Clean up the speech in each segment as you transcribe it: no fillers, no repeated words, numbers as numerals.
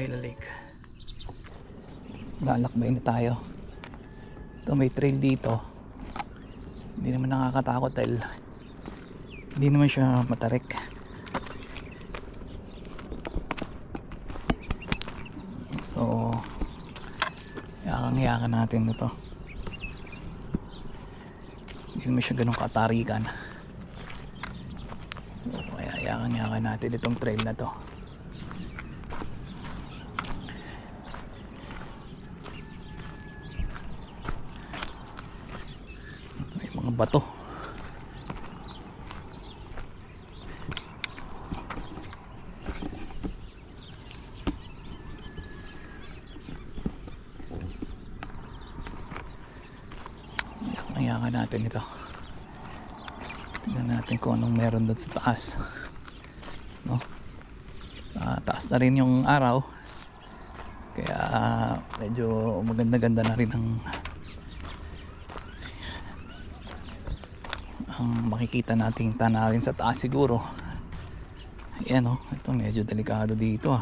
Isla Lake. Lalakbay na tayo. Ito may trail dito. Hindi naman nakakatakot dahil hindi naman siya matarik. So yakang-yakan natin ito. Hindi naman siya ganun katarikan. So kaya yakang-yakan natin itong trail na to. May mga bato. Yakang-yakan natin ito. Tingnan natin kung anong meron doon sa taas, no? Taas na rin yung araw, kaya medyo maganda-ganda na rin ang makikita nating tanawin sa taas siguro. Ayan, no? Ito medyo delikado dito,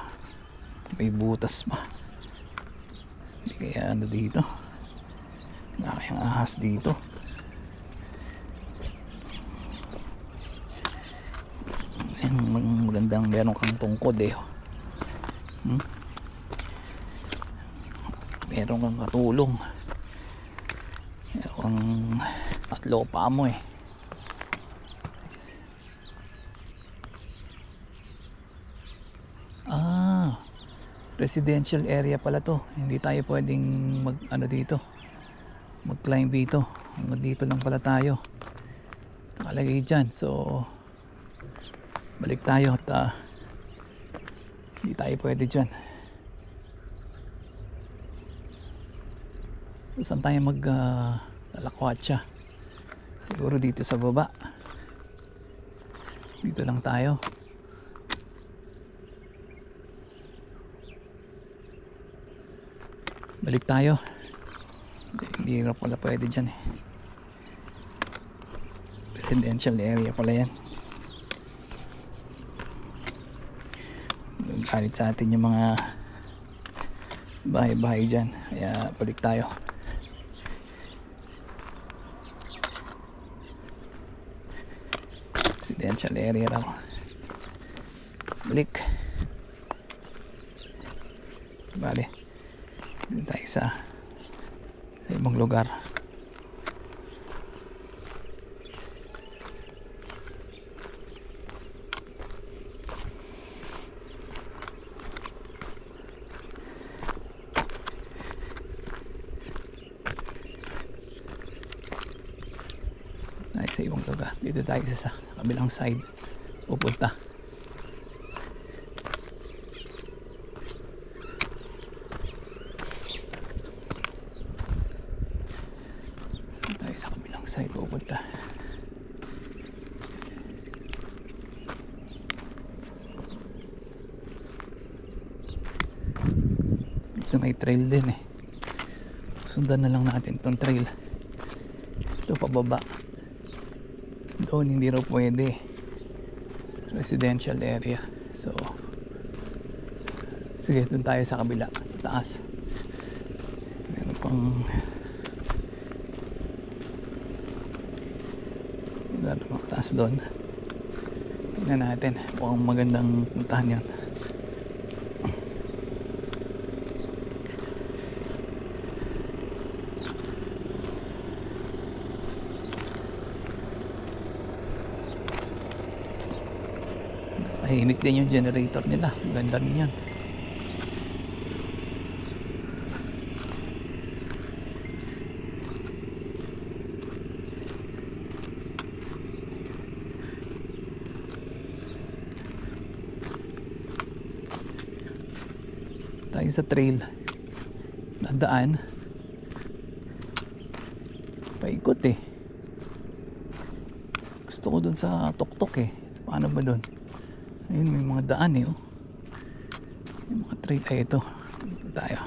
may butas pa. Hindi kaya ano dito, nakayang ahas dito. Magandang meron kang tungkod meron kang katulong, meron kang tatlo pa mo residential area pala to. Hindi tayo pwedeng mag climb dito. Hanggang dito lang pala tayo nakalagay dyan. So balik tayo at hindi tayo pwede dyan. So, saan tayo lalakwatsa? Siguro dito sa baba. Dito lang tayo. Balik tayo. Hindi na pala pwede dyan residential area pala yan. Galit sa atin yung mga bahay-bahay dyan, kaya balik tayo. Residential area raw. Balik. Bale, dito tayo sa ibang lugar. Sa ibang lugar. Dito tayo sa kabilang side pupunta. Dito tayo sa kabilang side pupunta. Dito may trail din sundan na lang natin tong trail. Ito pababa. Doon hindi raw pwede, residential area. So sige, doon tayo sa kabila, sa taas. Meron pang taas doon. Tingnan natin kung magandang puntahan yan. Tahimik din yung generator nila. Ganda rin yan. Tayo sa trail. Nadaan. Paikot Gusto ko dun sa tuktok Paano ba dun? Ayun, may mga daan may mga trail ito. Dito tayo.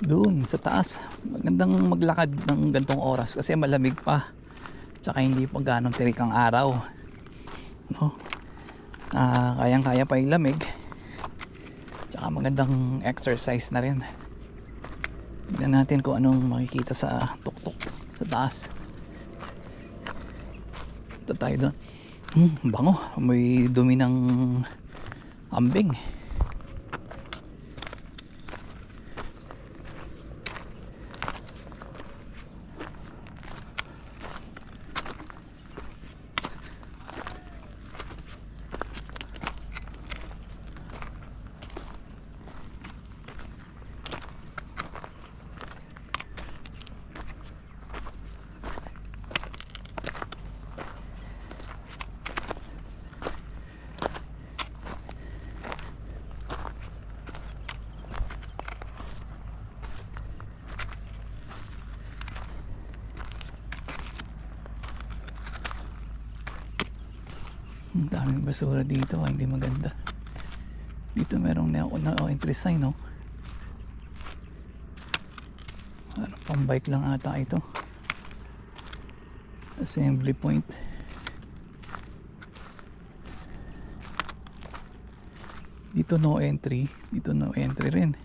Doon sa taas. Magandang maglakad ng gantong oras kasi malamig pa. Tsaka hindi pa ganong tirik ang araw. No? Kayang-kaya pa yung lamig. Tsaka magandang exercise na rin. Tignan natin kung anong makikita sa tuktok sa taas. Ito tayo doon. Bango. May dumi ng kambing. Ang daming basura dito, hindi maganda. Dito merong no entry sign, no? Parang pang bike lang ata ito. Assembly point. Dito no entry, dito no entry rin.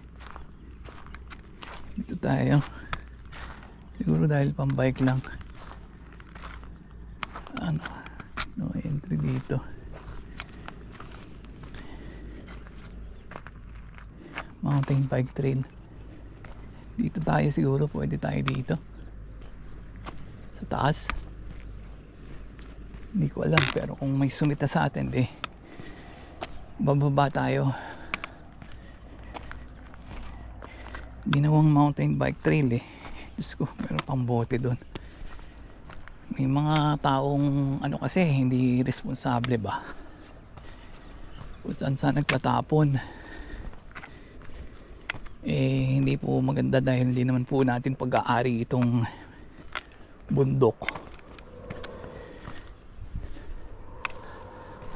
Dito tayo. Siguro dahil pang bike lang. Ano? No entry dito. Mountain bike trail. Dito tayo siguro, pwede tayo dito. Sa taas. Hindi ko alam, pero kung may sumita sa atin, bababa tayo. Ginawang mountain bike trail Diyos ko, meron pang bote doon. May mga taong kasi hindi responsable ba, kung saan nagtatapon. Hindi po maganda dahil hindi naman po natin pag-aari itong bundok.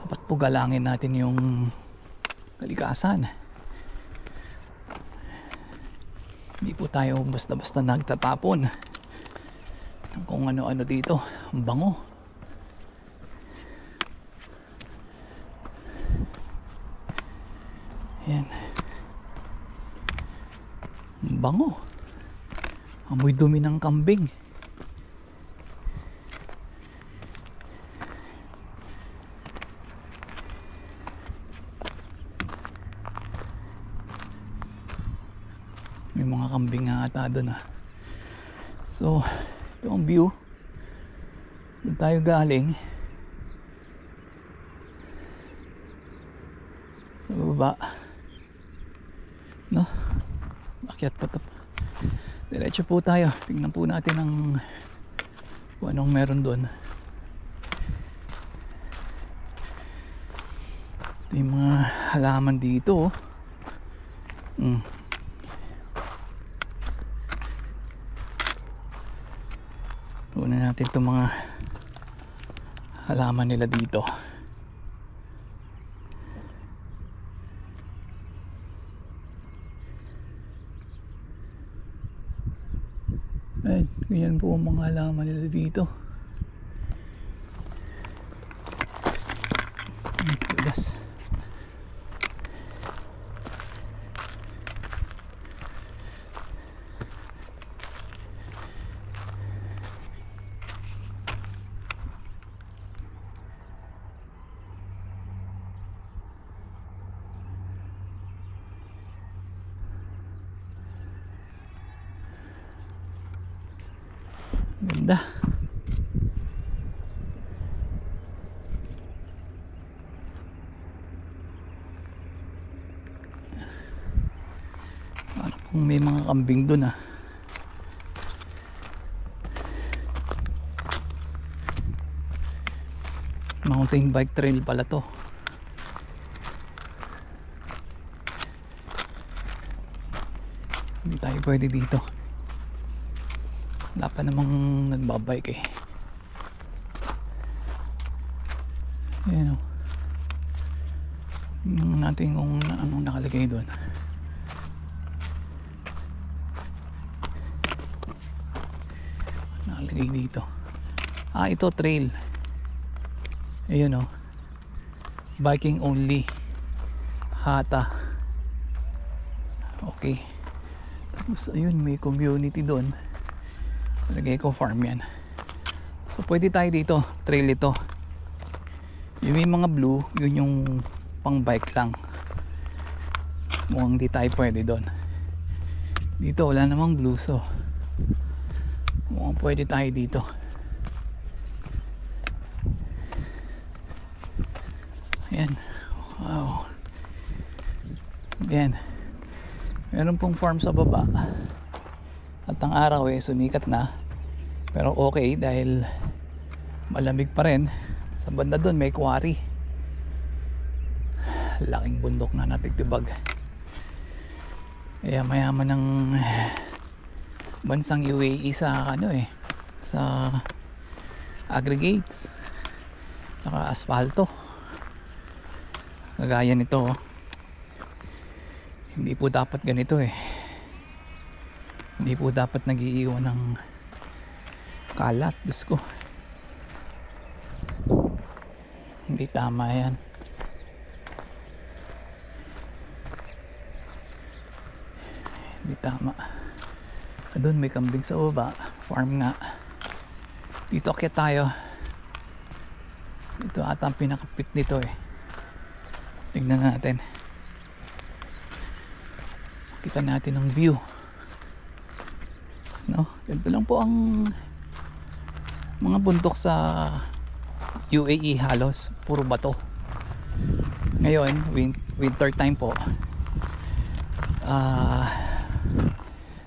Dapat po galangin natin yung kalikasan. Hindi po tayo basta-basta nagtatapon kung ano-ano dito. Ang bango. Yan. Ang bango. Amoy dumi ng kambing. May mga kambing nga ata doon So, ito ang view. Doon tayo galing. Sa baba. No? Akyat pa to. Diretso po tayo. Tingnan po natin kung anong meron doon. Ito yung mga halaman dito. Tunan natin itong mga halaman nila dito. Ayan, ganyan po ang mga halaman nila dito. Tulas. Ganda. Parang kung may mga kambing dun Mountain bike trail pala to. Hindi tayo pwede dito. Wala pa namang nagbabike Ayan tingnan natin kung anong nakalagay doon. nakalagay dito? Ito trail. Ayun, oh. Biking only. Hata. Okay. Tapos ayun, may community doon. Lagay ko farm yan. So pwede tayo dito. Trail ito. Yung may mga blue, yun yung pang bike lang. Mukhang di tayo pwede doon. Dito wala namang blue, so mukhang pwede tayo dito. Ayan. Wow. Ayan. Meron pong farm sa baba. At ang araw sumikat na. Pero okay dahil malamig pa rin. Sa banda doon may quarry. Laking bundok na natigtibag. Kaya mayaman ng bansang UAE sa sa aggregates tsaka asfalto. Kagaya nito, hindi po dapat ganito hindi po dapat nag-iiwan ng kalat. Diyos ko, hindi tama yan. Hindi tama. Doon may kambing sa baba, farm nga. Dito akyat tayo. Dito ata ang pinaka-peak nito tingnan natin. Kita natin ang view, no? Ganito lang po ang mga bundok sa UAE, halos puro bato. Ngayon winter time po,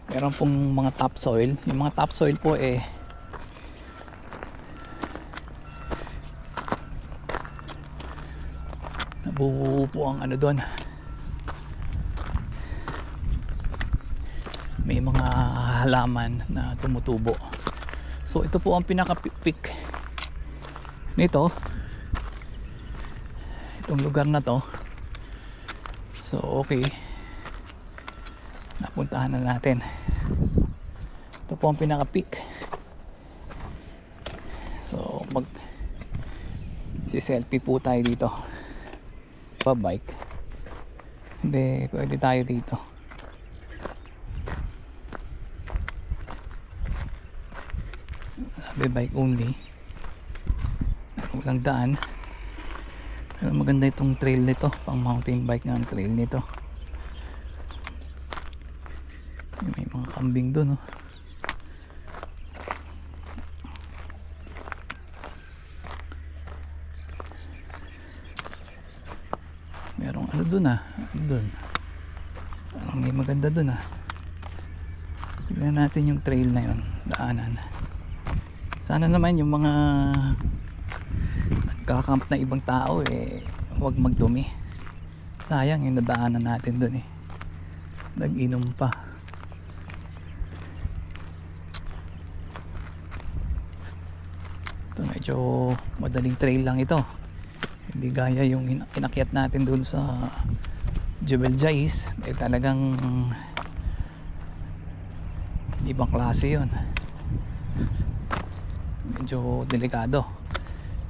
meron pong mga topsoil. Yung mga topsoil po nabubuo po ang doon. May mga halaman na tumutubo. So ito po ang pinaka-peak nito, itong lugar na to. So okay, napuntahan na natin. So, ito po ang pinaka-peak. So si-selfie po tayo dito. Pa-bike. Hindi, pwede tayo dito. Sabi bike only. Walang daan. Pero maganda itong trail nito. Pang mountain bike nga ang trail nito. May mga kambing doon, merong doon doon. Parang may maganda doon tignan natin yung trail na yun, daanan. Sana naman yung mga nagkakamp na ibang tao huwag magdumi. Sayang yung nadaanan natin doon nag-inom pa. Ito medyo madaling trail lang ito. Hindi gaya yung inakyat natin doon sa Jebel Jais. Talagang ibang klase yun. Medyo delikado.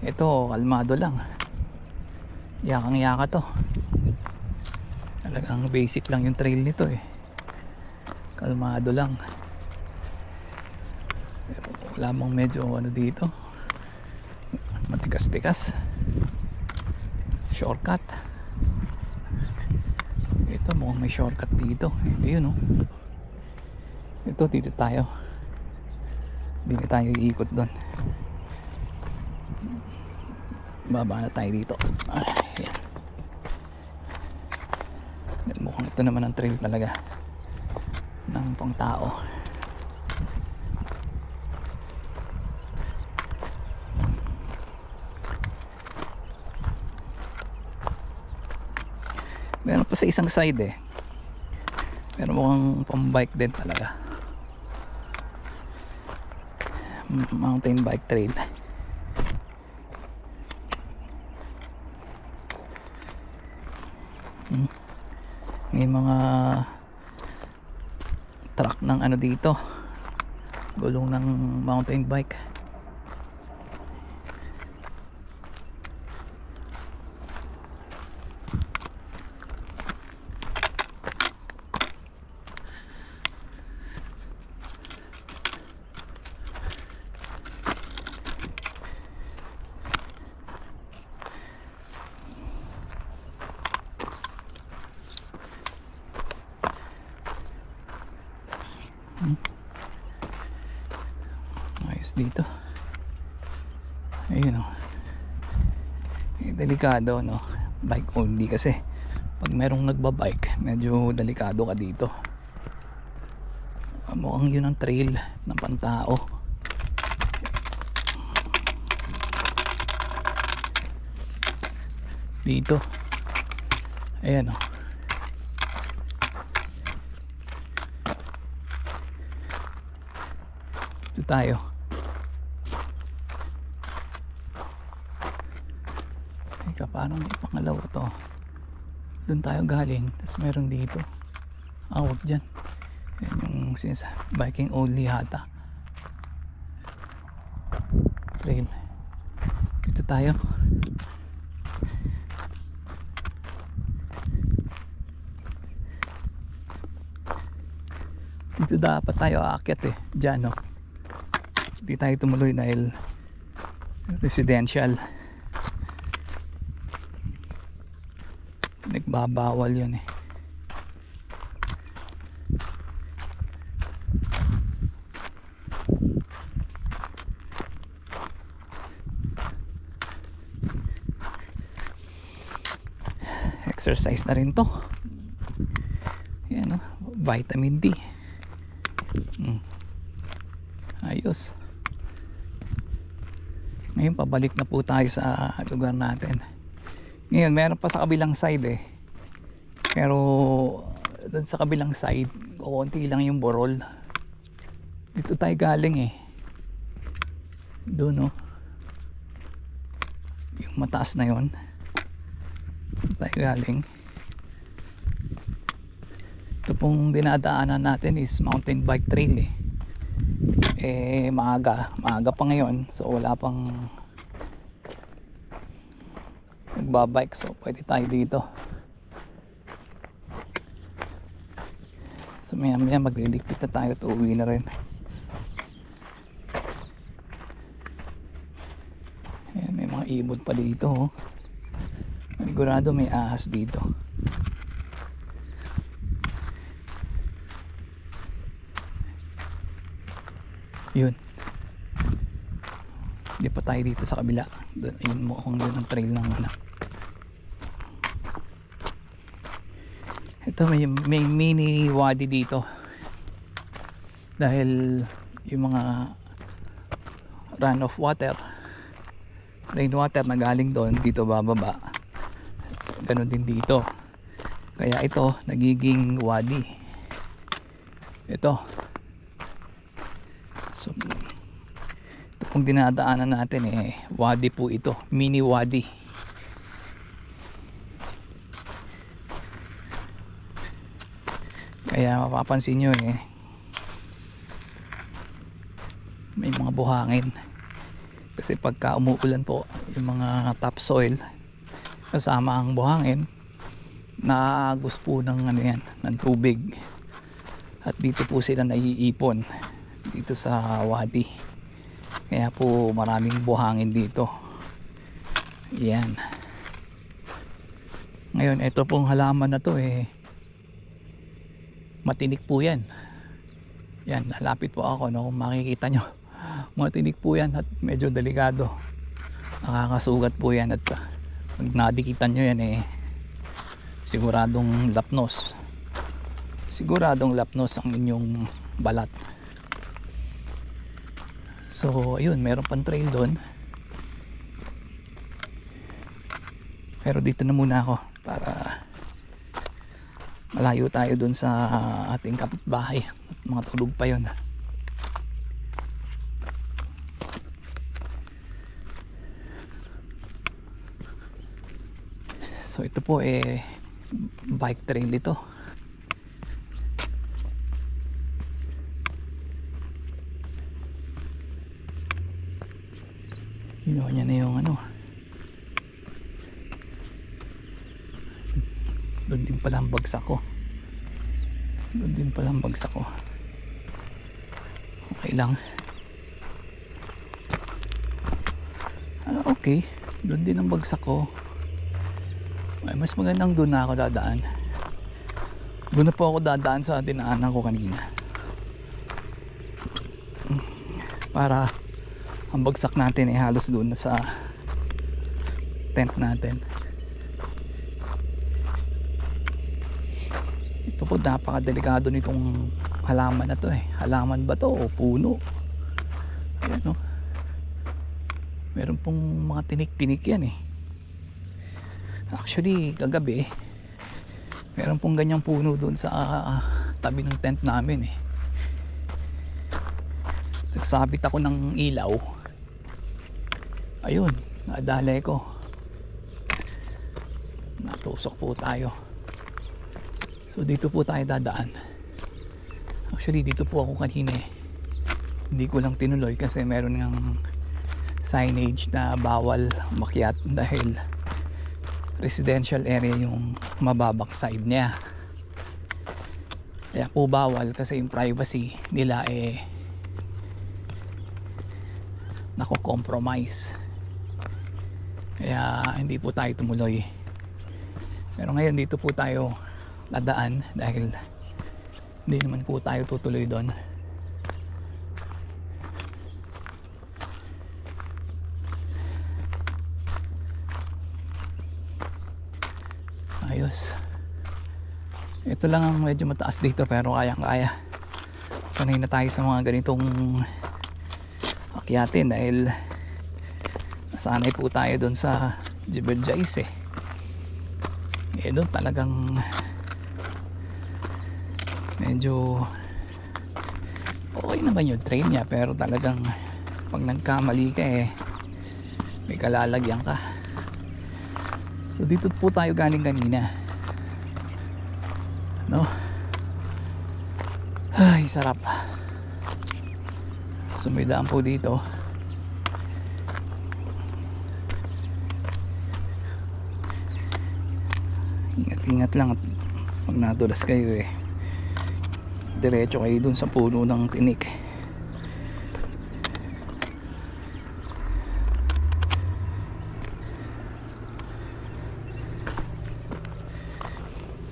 Ito kalmado lang. Yakang yaka to. Talagang basic lang yung trail nito kalmado lang. Pero wala mong medyo dito, matigas-tigas. Shortcut. Ito mukhang may shortcut dito. Ayun ito dito tayo. Hindi na tayo iikot doon. Baba na tayo dito. Ayan. Mukhang ito naman ang trail talaga ng pang tao. Meron pa sa isang side pero mukhang pang bike din talaga. Mountain bike trail. May mga truck ng dito, gulong ng mountain bike. Ayos dito. Ayun o. Delikado, no? Bike only kasi pag merong nagbabike medyo delikado ka dito. Mukhang yun ang trail ng pantao. Dito. Ayan o. Ito tayo. Teka, parang may pangalawa to. Doon tayo galing. Tapos meron dito. Wag dyan. Yan yung biking only hata. Trail. Dito tayo. Dito dapat tayo aakyat eh. Dyan, no? Hindi tayo tumuloy dahil residential. Nagbabawal yun eh. Exercise na rin to. Yan, no? Vitamin D. Ayos. Ngayon pabalik na po tayo sa lugar natin. Ngayon meron pa sa kabilang side eh. Pero doon sa kabilang side konti lang yung burol. Dito tayo galing eh. Doon, no? Yung mataas na yon. Dito tayo galing. Ito pong dinadaanan natin is mountain bike trail eh. Maaga pa ngayon, so wala pang nagbabike, so pwede tayo dito. So maya maya magliligpit na tayo, uuwi na rin. Ayan, may mga ibon pa dito, oh. Sigurado may ahas dito. Yun. Hindi pa tayo dito sa kabila. Doon, ayun mo kung doon ang trail ng ano. Ito may mini wadi dito. Dahil yung mga run of water, rainwater na galing doon, dito bababa. Ganon din dito. Kaya ito nagiging wadi. Ito. So, ito pong dinadaanan natin eh, wadi po ito, mini wadi. Kaya mapapansin nyo eh, may mga buhangin. Kasi pagka umuulan po, yung mga topsoil kasama ang buhangin, naagos po ng ano yan, ng tubig. At dito po sila naiipon dito sa wadi, kaya po maraming buhangin dito. Yan. Ngayon ito pong halaman na to eh, matinik po yan. Yan, lalapit po ako, no? Kung makikita nyo, matinik po yan at medyo delikado, nakakasugat po yan. At pag nadikitan nyo yan eh, siguradong lapnos ang inyong balat. So ayun, meron pang trail doon, pero dito na muna ako para malayo tayo doon sa ating kapitbahay. Mga tulog pa yon. So ito po eh, bike trail ito. Ginawa niya na yung ano. Doon din pala ang bagsak ko. Doon din pala ang bagsak ko. Okay lang. Okay. Doon din ang bagsak ko. Ay, mas magandang doon na ako dadaan. Doon na po ako dadaan sa dinaanan ko kanina. Para ang bagsak natin ay halos doon na sa tent natin. Ito po, napakadelikado nitong halaman na to eh. Halaman ba to o puno? Ayan, no? Meron pong mga tinik-tinik yan eh. Actually kagabi meron pong ganyang puno doon sa tabi ng tent namin eh. Nagsabit ako ng ilaw. Ayun, nadalay ko. Natusok po tayo. So dito po tayo dadaan. Actually dito po ako kanina eh. Hindi ko lang tinuloy kasi meron ngang signage na bawal umakyat dahil residential area yung mababak side niya. Kaya po bawal kasi yung privacy nila eh nako-compromise. Kaya hindi po tayo tumuloy. Pero ngayon dito po tayo dadaan dahil hindi naman po tayo tutuloy doon. Ayos. Ito lang ang medyo mataas dito pero kayang-kaya. Sanay na tayo sa mga ganitong akyatin dahil nasanay po tayo doon sa Jebel Jais eh. Eh doon talagang medyo okay naman yung train niya pero talagang pag nagkamali ka eh may kalalagyan ka. So dito po tayo galing kanina. No? Ay, sarap. So may daan po dito. Ingat-ingat lang at pag nadulas kayo eh diretso kayo dun sa puno ng tinik.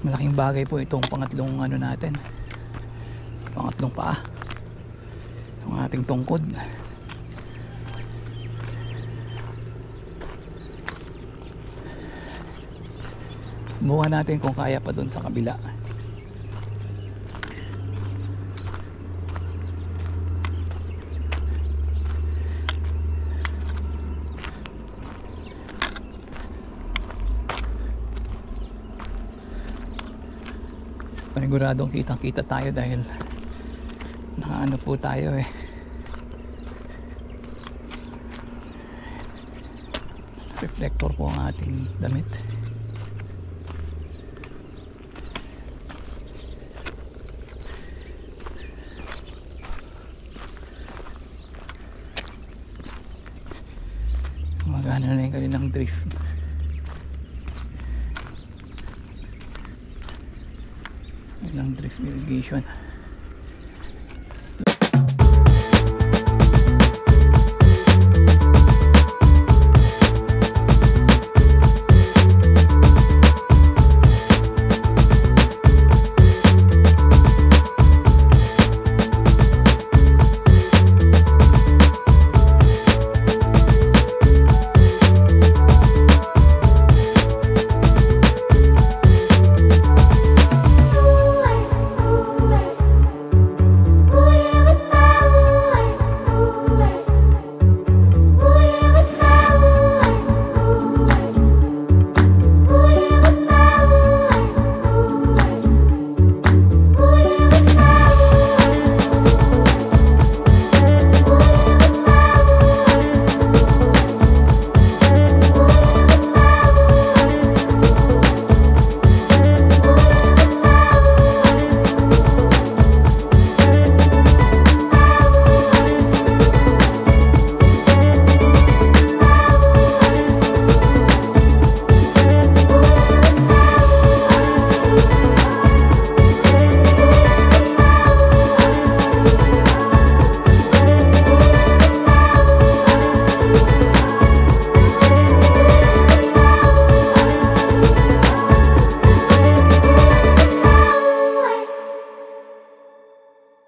Malaking bagay po itong pangatlong ano natin, pangatlong paa, yung ating tungkod. Subukan natin kung kaya pa dun sa kabila. Paniguradong kitang kita tayo dahil nakaano po tayo eh, reflector po ang ating damit. Magana na yung kanilang drift. Ilang drift irrigation.